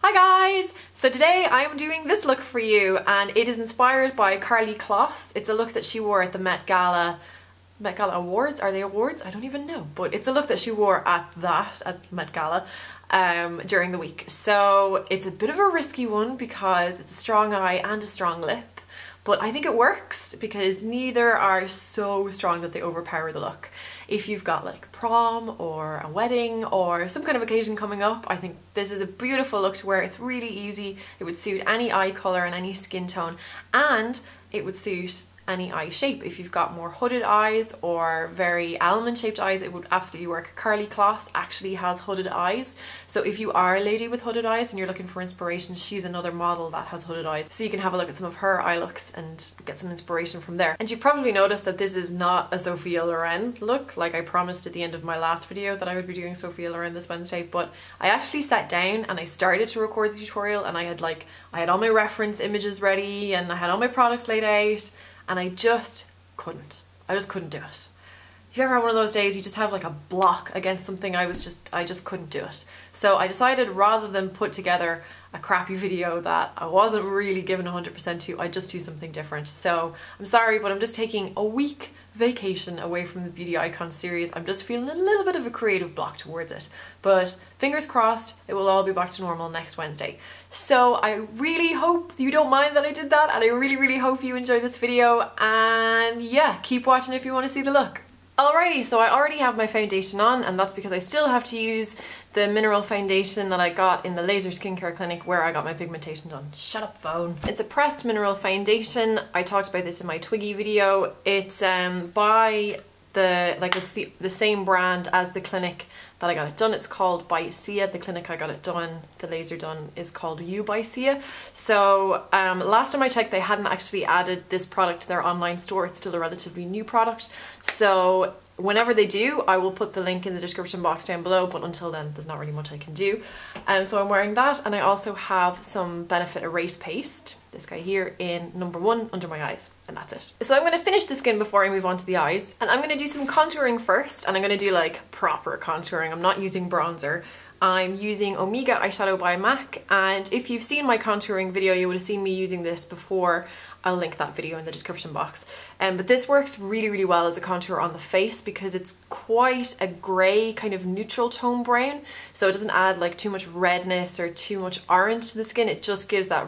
Hi guys! So today I am doing this look for you and it is inspired by Karlie Kloss. It's a look that she wore at the Met Gala. Met Gala Awards? Are they awards? I don't even know. But it's a look that she wore at Met Gala during the week. So it's a bit of a risky one because it's a strong eye and a strong lip. But I think it works because neither are so strong that they overpower the look. If you've got like prom or a wedding or some kind of occasion coming up, I think this is a beautiful look to wear. It's really easy. It would suit any eye colour and any skin tone, and it would suit any eye shape. If you've got more hooded eyes or very almond shaped eyes, it would absolutely work. Karlie Kloss actually has hooded eyes, so if you are a lady with hooded eyes and you're looking for inspiration, she's another model that has hooded eyes, so you can have a look at some of her eye looks and get some inspiration from there. And you've probably noticed that this is not a Sophia Loren look, like I promised at the end of my last video that I would be doing Sophia Loren this Wednesday, but I actually sat down and I started to record the tutorial and I had all my reference images ready and I had all my products laid out, and I just couldn't. I just couldn't do it. If you ever have one of those days you just have like a block against something, I just couldn't do it. So I decided rather than put together a crappy video that I wasn't really given 100% to, I'd just do something different. So I'm sorry, but I'm just taking a week vacation away from the Beauty Icon series. I'm just feeling a little bit of a creative block towards it. But fingers crossed, it will all be back to normal next Wednesday. So I really hope you don't mind that I did that, and I really hope you enjoy this video, and yeah, keep watching if you want to see the look. Alrighty, so I already have my foundation on, and that's because I still have to use the mineral foundation that I got in the laser skincare clinic where I got my pigmentation done. Shut up, phone. It's a pressed mineral foundation. I talked about this in my Twiggy video. It's by it's the same brand as the clinic that I got it done. It's called by Sia. The clinic I got it done, the laser done, is called You by Sia. So last time I checked, they hadn't actually added this product to their online store. It's still a relatively new product. So whenever they do, I will put the link in the description box down below, but until then there's not really much I can do. So I'm wearing that, and I also have some Benefit Erase Paste, this guy here, in number 1 under my eyes, and that's it. So I'm going to finish the skin before I move on to the eyes, and I'm going to do some contouring first, and I'm going to do like proper contouring. I'm not using bronzer. I'm using Omega Eyeshadow by MAC, and if you've seen my contouring video you would have seen me using this before. I'll link that video in the description box. But this works really well as a contour on the face because it's quite a grey kind of neutral tone brown, so it doesn't add like too much redness or too much orange to the skin. It just gives that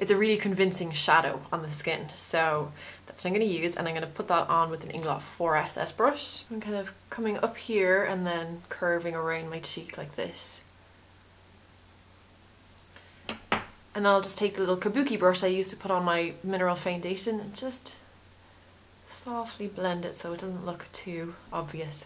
it's a really convincing shadow on the skin. So that's what I'm going to use, and I'm going to put that on with an Inglot 4SS brush. I'm kind of coming up here and then curving around my cheek like this. And then I'll just take the little kabuki brush I used to put on my mineral foundation and just softly blend it so it doesn't look too obvious.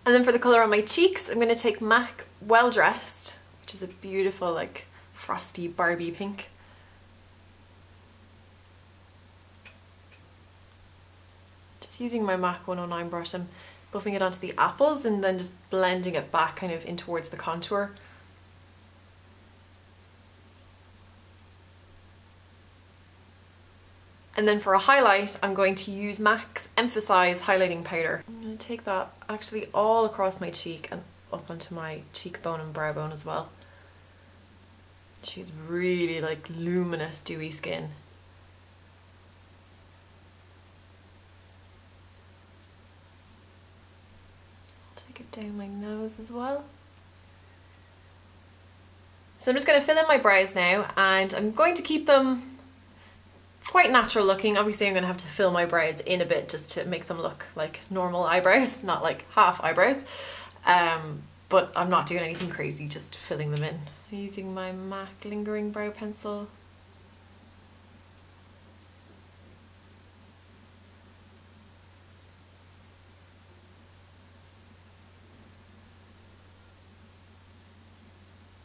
And then for the colour on my cheeks, I'm going to take MAC Well Dressed, which is a beautiful like frosty Barbie pink. Just using my MAC 109 brush, I'm buffing it onto the apples and then just blending it back kind of in towards the contour. And then for a highlight, I'm going to use MAC's Emphasise highlighting powder. I'm going to take that actually all across my cheek and up onto my cheekbone and brow bone as well. She's really like luminous, dewy skin. I'll take it down my nose as well. So I'm just going to fill in my brows now, and I'm going to keep them quite natural looking. Obviously I'm going to have to fill my brows in a bit just to make them look like normal eyebrows, not like half eyebrows. But I'm not doing anything crazy, just filling them in. I'm using my MAC Lingering Brow Pencil.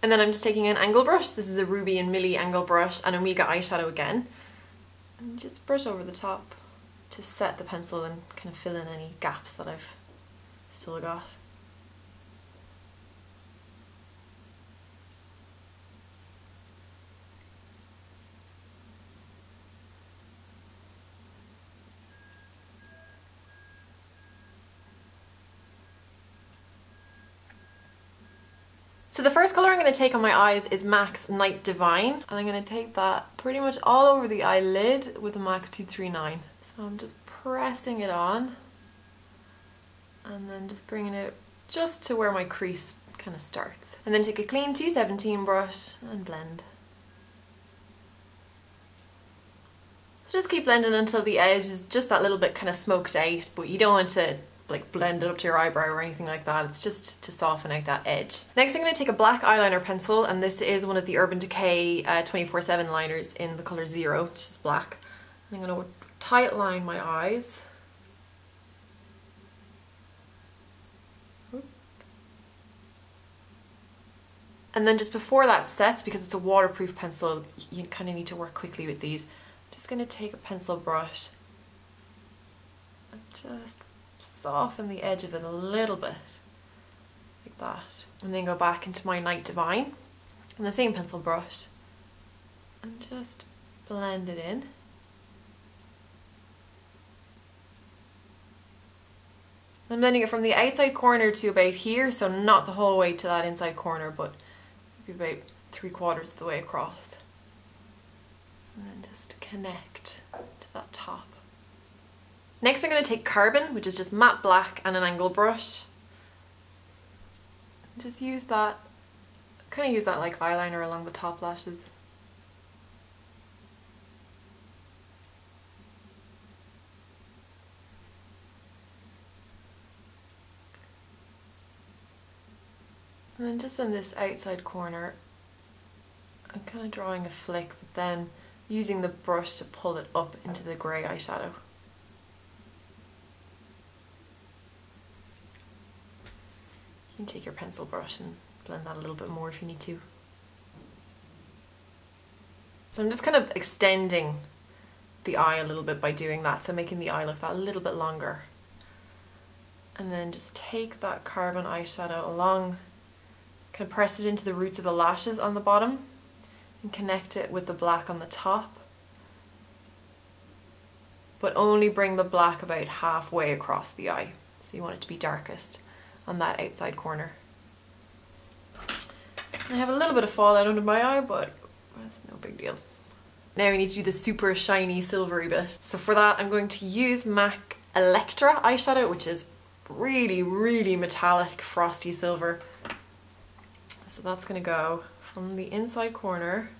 And then I'm just taking an angle brush. This is a Ruby and Millie angle brush, and Omega Eyeshadow again. And just brush over the top to set the pencil and kind of fill in any gaps that I've still got. So the first colour I'm going to take on my eyes is MAC's Knight Devine, and I'm going to take that pretty much all over the eyelid with the MAC 239. So I'm just pressing it on and then just bringing it just to where my crease kind of starts. And then take a clean 217 brush and blend. So just keep blending until the edge is just that little bit kind of smoked out, but you don't want to like blend it up to your eyebrow or anything like that. It's just to soften out that edge. Next I'm going to take a black eyeliner pencil, and this is one of the Urban Decay 24/7 liners in the colour 0, which is black. And I'm going to tight line my eyes. And then just before that sets, because it's a waterproof pencil, you kind of need to work quickly with these. I'm just going to take a pencil brush and just soften the edge of it a little bit, like that. And then go back into my Knight Devine and the same pencil brush and just blend it in. I'm blending it from the outside corner to about here, so not the whole way to that inside corner, but maybe about 3/4 of the way across. And then just connect to that top. Next I'm going to take Carbon, which is just matte black and an angle brush. Just use that, kind of use that like eyeliner along the top lashes. And then just on this outside corner, I'm kind of drawing a flick, but then using the brush to pull it up into the grey eyeshadow. You can take your pencil brush and blend that a little bit more if you need to. So I'm just kind of extending the eye a little bit by doing that, so making the eye look that a little bit longer. And then just take that Carbon eyeshadow along, kind of press it into the roots of the lashes on the bottom and connect it with the black on the top. But only bring the black about halfway across the eye. So you want it to be darkest on that outside corner. And I have a little bit of fallout under my eye, but that's no big deal. Now we need to do the super shiny silvery bit. So for that I'm going to use MAC Electra eyeshadow, which is really, really metallic frosty silver. So that's going to go from the inside corner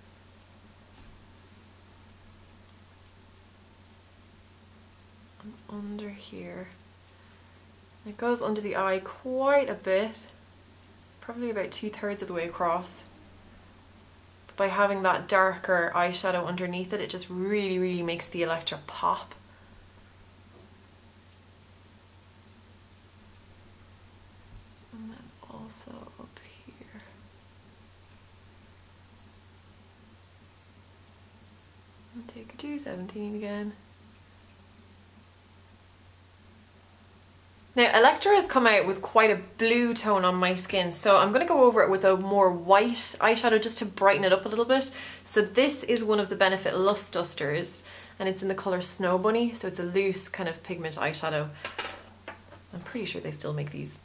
and under here. It goes under the eye quite a bit, probably about 2/3 of the way across. But by having that darker eyeshadow underneath it, it just really, really makes the Electra pop. And then also up here. And take a 217 again. Now Electra has come out with quite a blue tone on my skin, so I'm going to go over it with a more white eyeshadow just to brighten it up a little bit. So this is one of the Benefit Lust Dusters, and it's in the colour Snow Bunny, so it's a loose kind of pigment eyeshadow. I'm pretty sure they still make these.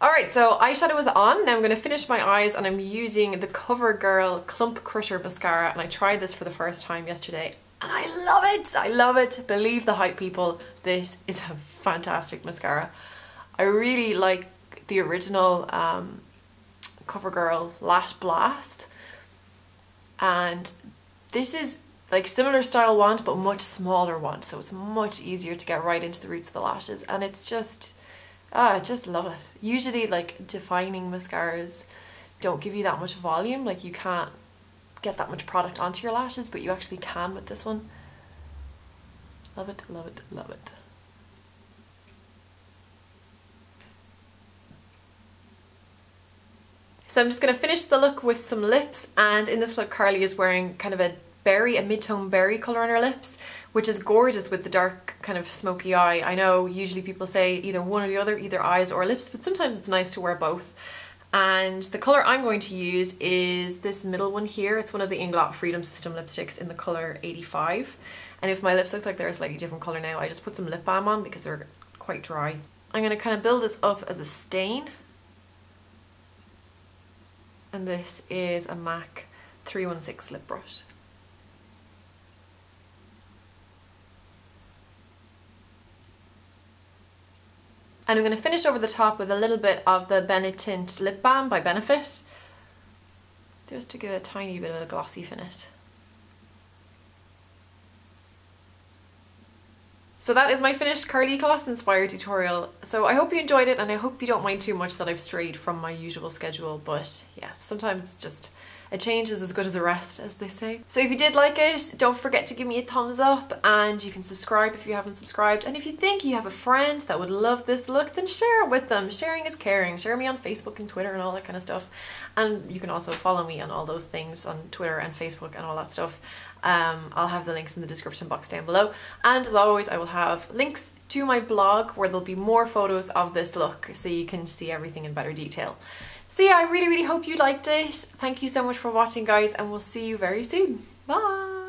Alright, so eyeshadow is on. Now I'm going to finish my eyes, and I'm using the Covergirl Clump Crusher Mascara, and I tried this for the first time yesterday and I love it! I love it! Believe the hype, people. This is a fantastic mascara. I really like the original Covergirl Lash Blast, and this is like similar style wand but much smaller wand, so it's much easier to get right into the roots of the lashes, and it's just I just love it. Usually like defining mascaras don't give you that much volume, like you can't get that much product onto your lashes, but you actually can with this one. Love it, love it, love it. So I'm just going to finish the look with some lips, and in this look Karlie is wearing kind of a berry, a mid-tone berry colour on her lips, which is gorgeous with the dark kind of smoky eye. I know usually people say either one or the other, either eyes or lips, but sometimes it's nice to wear both. And the colour I'm going to use is this middle one here. It's one of the Inglot Freedom System lipsticks in the colour 85. And if my lips look like they're a slightly different colour now, I just put some lip balm on because they're quite dry. I'm going to kind of build this up as a stain. And this is a MAC 316 lip brush. And I'm going to finish over the top with a little bit of the Benetint Lip Balm by Benefit, just to give it a tiny bit of a glossy finish. So that is my finished Karlie Kloss inspired tutorial. So I hope you enjoyed it, and I hope you don't mind too much that I've strayed from my usual schedule, but yeah, sometimes it's just a change is as good as a rest, as they say. So if you did like it, don't forget to give me a thumbs up, and you can subscribe if you haven't subscribed. And if you think you have a friend that would love this look, then share it with them. Sharing is caring. Share me on Facebook and Twitter and all that kind of stuff. And you can also follow me on all those things on Twitter and Facebook and all that stuff. I'll have the links in the description box down below. And as always, I will have links to my blog where there'll be more photos of this look so you can see everything in better detail. So yeah, I really hope you liked it. Thank you so much for watching, guys, and we'll see you very soon. Bye!